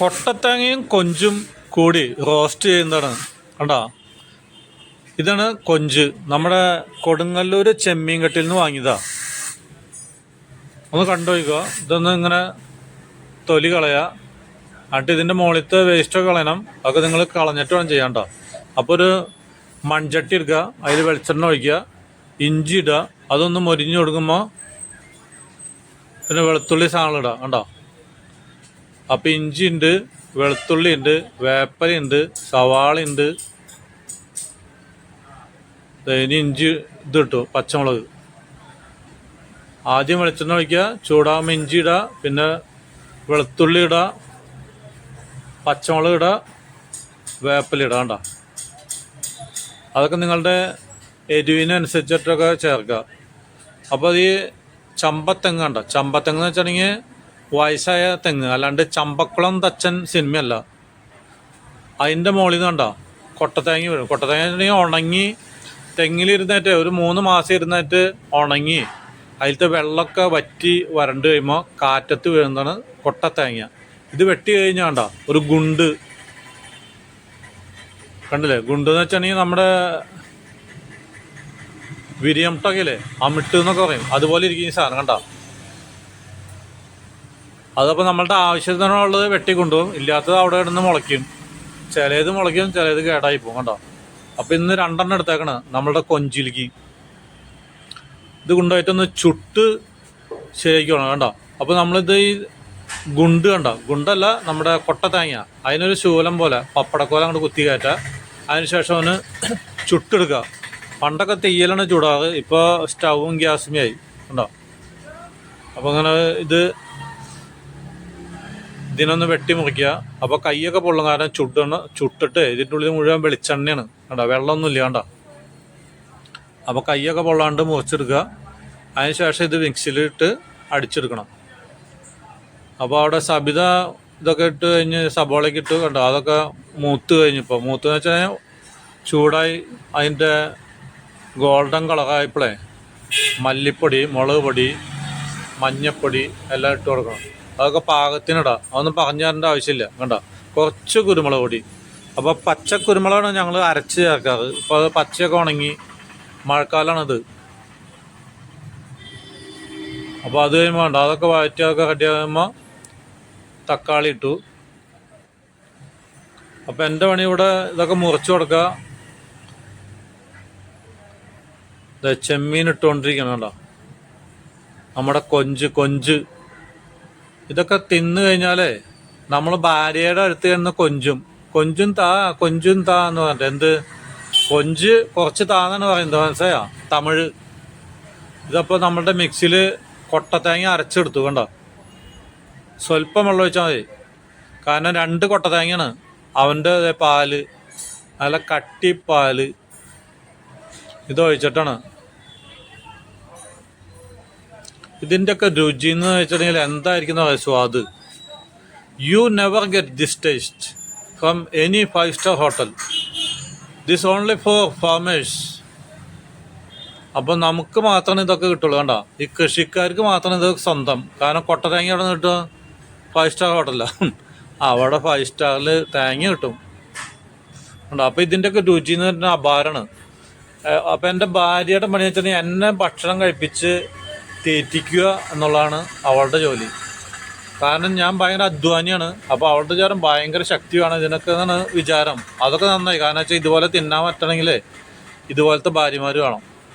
കൊട്ടത്തേങ്ങയും കൊഞ്ചും കൂടി റോസ്റ്റ് ചെയ്യുന്നതാണ്. കണ്ടോ, ഇതാണ് കൊഞ്ച്. നമ്മുടെ കൊടുങ്ങല്ലൂർ ചെമ്മീൻകെട്ടിൽ നിന്ന് വാങ്ങിയതാ. ഒന്ന് കണ്ടുപോയിക്കോ. ഇതൊന്ന് ഇങ്ങനെ തൊലി കളയുക, എന്നിട്ട് ഇതിൻ്റെ മുകളിലത്തെ വേസ്റ്റൊക്കെ കളയണം. അതൊക്കെ നിങ്ങൾ കളഞ്ഞിട്ട് വേണം ചെയ്യാൻ കേട്ടോ. അപ്പോൾ ഒരു മൺചട്ടി എടുക്കുക, അതിൽ വെളിച്ചെണ്ണ ഒഴിക്കുക, ഇഞ്ചി ഇടുക, അതൊന്ന് മൊരിഞ്ഞ് കൊടുക്കുമ്പോൾ പിന്നെ വെളുത്തുള്ളി സാധനം ഇടുക. കണ്ടോ, അപ്പം ഇഞ്ചി ഉണ്ട്, വെളുത്തുള്ളി ഉണ്ട്, വേപ്പല ഉണ്ട്, സവാള ഉണ്ട്. ഇനി ഇഞ്ചി ഇത് ഇട്ടു, പച്ചമുളക്. ആദ്യം വെളിച്ചെണ്ണ ഒഴിക്കുക, ചൂടാകുമ്പോൾ ഇഞ്ചി ഇടുക, പിന്നെ വെളുത്തുള്ളി ഇടുക, പച്ചമുളക് ഇടുക, വേപ്പല ഇടുക. കണ്ടോ, അതൊക്കെ നിങ്ങളുടെ എരിവിനനുസരിച്ചിട്ടൊക്കെ ചേർക്കുക. അപ്പോൾ ഈ ചമ്പത്തെങ്ങ് കണ്ടോ, ചമ്പത്തെങ്ങ് എന്ന് വെച്ചിട്ടുണ്ടെങ്കിൽ വയസ്സായ തെങ്ങ്, അല്ലാണ്ട് ചമ്പക്കുളം തച്ചൻ സിനിമയല്ല. അതിൻ്റെ മുകളിൽ നിന്ന് കണ്ടോ കൊട്ടത്തേങ്ങ വീഴും. കൊട്ടത്തേങ്ങ വെച്ചിട്ടുണ്ടെങ്കിൽ ഉണങ്ങി തെങ്ങിലിരുന്നിട്ട് ഒരു 3 മാസം ഇരുന്നിട്ട് ഉണങ്ങി അതിലത്തെ വെള്ളമൊക്കെ വറ്റി വരണ്ട് കഴിയുമ്പോൾ കാറ്റത്ത് വീഴുന്നതാണ് കൊട്ടത്തേങ്ങ. ഇത് വെട്ടി കഴിഞ്ഞാൽ കണ്ടോ ഒരു ഗുണ്ട് കണ്ടില്ലേ. ഗുണ്ട് എന്ന് വെച്ചിട്ടുണ്ടെങ്കിൽ നമ്മുടെ വിരിയംട്ടകയില്ലേ, അമിട്ട് എന്നൊക്കെ പറയും, അതുപോലെ ഇരിക്കും ഈ സാധനം. കണ്ടോ, അതപ്പോൾ നമ്മളുടെ ആവശ്യത്തിനുള്ളത് വെട്ടിക്കൊണ്ടുപോകും, ഇല്ലാത്തത് അവിടെ ഇടുന്ന് മുളയ്ക്കും. ചിലത് മുളയ്ക്കും, ചിലത് കേടായി പോകും. കണ്ടോ, അപ്പോൾ ഇന്ന് 2 എണ്ണം എടുത്തേക്കണ നമ്മളുടെ കൊഞ്ചിലേക്ക്. ഇത് കൊണ്ടുപോയിട്ടൊന്ന് ചുട്ട് ശരിക്കണം. കണ്ടോ, അപ്പോൾ നമ്മളിത് ഈ ഗുണ്ട് കണ്ടോ, ഗുണ്ടല്ല നമ്മുടെ കൊട്ടത്തേങ്ങ, അതിനൊരു ശൂലം പോലെ പപ്പടക്കോല അങ്ങോട്ട് കുത്തി കയറ്റുക. അതിനുശേഷം ഒന്ന് ചുട്ടെടുക്കുക. പണ്ടൊക്കെ തീയലാണ് ചൂടാറ്, ഇപ്പോൾ സ്റ്റൗവും ഗ്യാസുമേ കണ്ടോ. അപ്പോൾ അങ്ങനെ ഇതിനൊന്ന് വെട്ടി മുറിക്കുക. അപ്പോൾ കൈയൊക്കെ പൊള്ളും, കാരണം ചുട്ടിട്ട് ഇതിൻ്റെ ഉള്ളിൽ മുഴുവൻ വെളിച്ചെണ്ണയാണ്. കണ്ടോ, വെള്ളമൊന്നുമില്ല. കണ്ടോ, അപ്പോൾ കൈയൊക്കെ പൊള്ളാണ്ട് മുറിച്ചെടുക്കുക. അതിനുശേഷം ഇത് മിക്സിയിലിട്ട് അടിച്ചെടുക്കണം. അപ്പോൾ അവിടെ സബിത ഇതൊക്കെ ഇട്ട് കഴിഞ്ഞ് സബോളയൊക്കെ ഇട്ട് കണ്ടോ, അതൊക്കെ മൂത്ത് കഴിഞ്ഞപ്പോൾ മൂത്തെന്ന് വെച്ചാൽ ചൂടായി അതിൻ്റെ ഗോൾഡൻ കളറായപ്പോഴേ മല്ലിപ്പൊടി, മുളക് പൊടി, മഞ്ഞപ്പൊടി എല്ലാം ഇട്ട് കൊടുക്കണം. അതൊക്കെ പാകത്തിനിടാം, അതൊന്നും പറഞ്ഞു തരേണ്ട ആവശ്യമില്ല. കണ്ടോ, കുറച്ച് കുരുമുളക് പൊടി. അപ്പോൾ പച്ച കുരുമുളകാണ് ഞങ്ങൾ അരച്ച് ചേർക്കാറ്. ഇപ്പോൾ അത് പച്ചയൊക്കെ ഉണങ്ങി മഴക്കാലമാണിത്. അപ്പോൾ അത് കഴിയുമ്പോൾ വേണ്ട, അതൊക്കെ വഴറ്റിയൊക്കെ റെഡിയാകുമ്പോൾ തക്കാളി ഇട്ടു. അപ്പോൾ എൻ്റെ പണി ഇവിടെ ഇതൊക്കെ മുറിച്ച് കൊടുക്കുക. ചെമ്മീൻ ഇട്ടുകൊണ്ടിരിക്കണം. കണ്ടോ, നമ്മുടെ കൊഞ്ച് ഇതൊക്കെ തിന്നു കഴിഞ്ഞാലേ നമ്മൾ ഭാര്യയുടെ അടുത്ത് നിന്ന് കൊഞ്ചും താ എന്ന് പറഞ്ഞിട്ട് എന്ത് കൊഞ്ച് കുറച്ച് താന്നാണ് പറയുന്നത്, മനസ്സിലായോ, തമിഴ്. ഇതപ്പോൾ നമ്മളുടെ മിക്സിയിൽ കൊട്ടത്തേങ്ങ അരച്ചെടുത്തു. കണ്ടോ, സ്വല്പം വെള്ളം ഒഴിച്ചാൽ മതി, കാരണം 2 കൊട്ടത്തേങ്ങയാണ്. അവൻ്റെ പാല് നല്ല കട്ടിപ്പാല് ഇതൊഴിച്ചിട്ടാണ്. ഇതിൻ്റെയൊക്കെ രുചി എന്ന് വെച്ചിട്ടുണ്ടെങ്കിൽ എന്തായിരിക്കുന്ന സ്വാദ്. You never get this taste from any 5-star hotel. This only for farmers. അപ്പം നമുക്ക് മാത്രമേ ഇതൊക്കെ കിട്ടുള്ളൂ. കണ്ടോ, ഈ കൃഷിക്കാർക്ക് മാത്രമേ ഇതൊക്കെ സ്വന്തം. കാരണം കൊട്ടത്തേങ്ങ അവിടെ നിന്ന് കിട്ടുക 5-star ഹോട്ടലാണ്, അവിടെ 5 സ്റ്റാറിൽ തേങ്ങ കിട്ടും. കണ്ടോ, അപ്പോൾ ഇതിൻ്റെയൊക്കെ രുചി എന്ന് പറഞ്ഞാൽ അപാരമാണ്. അപ്പം എൻ്റെ ഭാര്യയുടെ പണി വെച്ചിട്ടുണ്ടെങ്കിൽ എന്നെ ഭക്ഷണം കഴിപ്പിച്ച് തീറ്റിക്കുക എന്നുള്ളതാണ് അവളുടെ ജോലി. കാരണം ഞാൻ ഭയങ്കര അധ്വാനിയാണ്. അപ്പോൾ അവളുടെ വിചാരം ഭയങ്കര ശക്തിയാണ് ഇതിനൊക്കെ എന്നാണ് വിചാരം. അതൊക്കെ നന്നായി, കാരണം വെച്ചാൽ ഇതുപോലെ തിന്നാൻ പറ്റണമെങ്കിൽ ഇതുപോലത്തെ ഭാര്യമാർ വേണം.